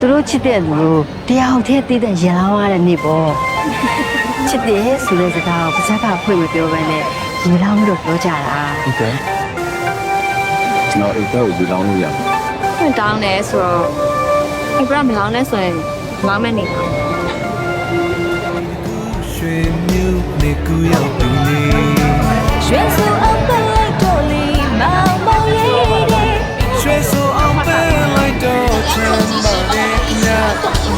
သူတို့ချစ်တဲ့လူတယောက်တည်းတည်တဲ့ရလောင်းရတဲ့နေ့ပေါ့ချစ်တယ်ဆိုတဲ့စကားကိုပါဇက်ကဖွင့်မပြောဘဲနဲ့ရလောင်းလို့ပြောကြတာဟုတ်ကဲ့ကျွန်တော်အိတ်ကိုဒီလောင်းလို့ရမှာဖွင့်တောင်းတယ်ဆိုတော့အိမ်ကမလောင်းလဲဆိုရင်လောင်းမဲ့နေပါရွှေမြို့နေကူရောက်ပြီလေရွှေစုအောင်ပဲလိုက်တော့လီမောင်မောင်ရေးတယ်ရွှေဆိုအောင်ပဲလိုက်တော့ချမ်းပါလေည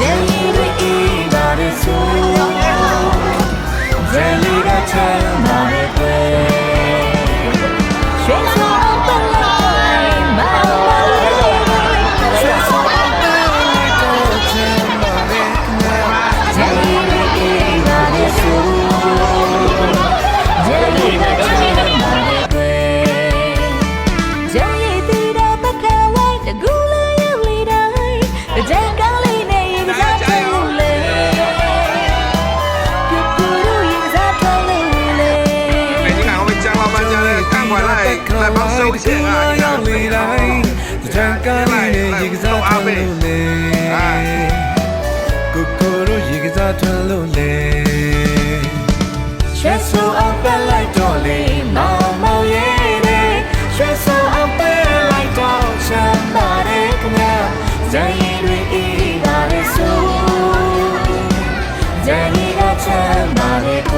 ရေရီအေးပါလေဆိုရေလီကချမ်းပါလေပဲရွှေစုအောင်ပဲလိုက်မောင်မောင်ရေးတယ်ရွှေဆိုအောင်ပဲလိုက်တော့ချမ်းပါလေညရေရီအေးပါလေဆိုရေလီကချမ်းပါလေပဲဂျန်ရည်တီတော့ပကဝိုင်းတကူလာရောက်လေတိုင်းကြံကောင်းလေးနဲ့ရင်စားချလို့လေပြပူရရင်စားချလို့လေ每天看我们讲老板娘的，赶快来帮手写啊！要回来，参加你的一个早团路嘞，哥哥都一个早团路嘞，选手安排来多嘞，毛毛耶嘞，选手安排来多全把的姑娘，在一对一把的手，在一个全把的归。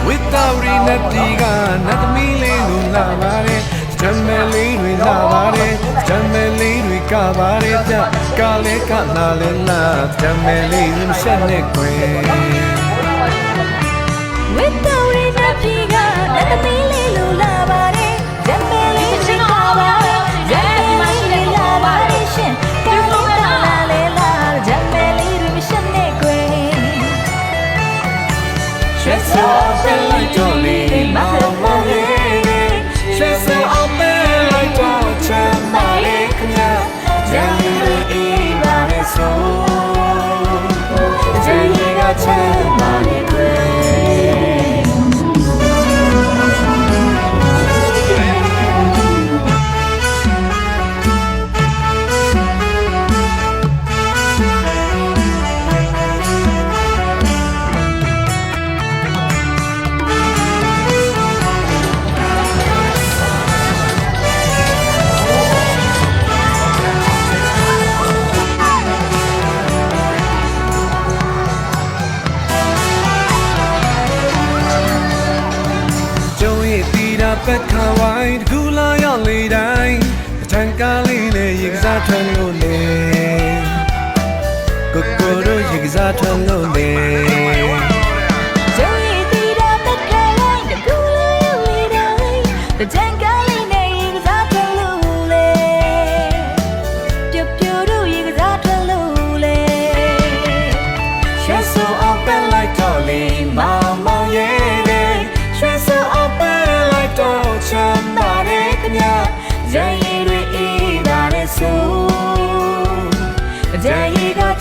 Without Natiga, not me little lavare, Jameli with lavare, Jameli with cavare, Kale Kanalena, Jameli with Shaneque. Without it, Napiga, let me little lavare, Jameli with lavare, Jameli with lavation, Kalalela, Jameli with Shaneque. She's open like Dolly, Mama, she's open like Dolce, Malikna, Jenny, Eva, so Jenny got money. ပက်ခါဝိုင်းကူလာရောက်လေတိုင်းတန်ကားလေးနဲ့ရေကစားထွန်းလို့လေကိုကိုတို့ရေကစားထွန်းလို့လေဂျန်ရည်တီတော့ပကဝိုင်းတကူလာရောက်လေတိုင်းကြံကောင်းလေးနဲ့ရင်စားထွန်းလို့လေပြပြတို့ရင်စားထွန်းလို့လေ She's so open like Dolly, Mama, yeah. She's so open like Dolce, Malikna, Jenny, Eva, so Jenny got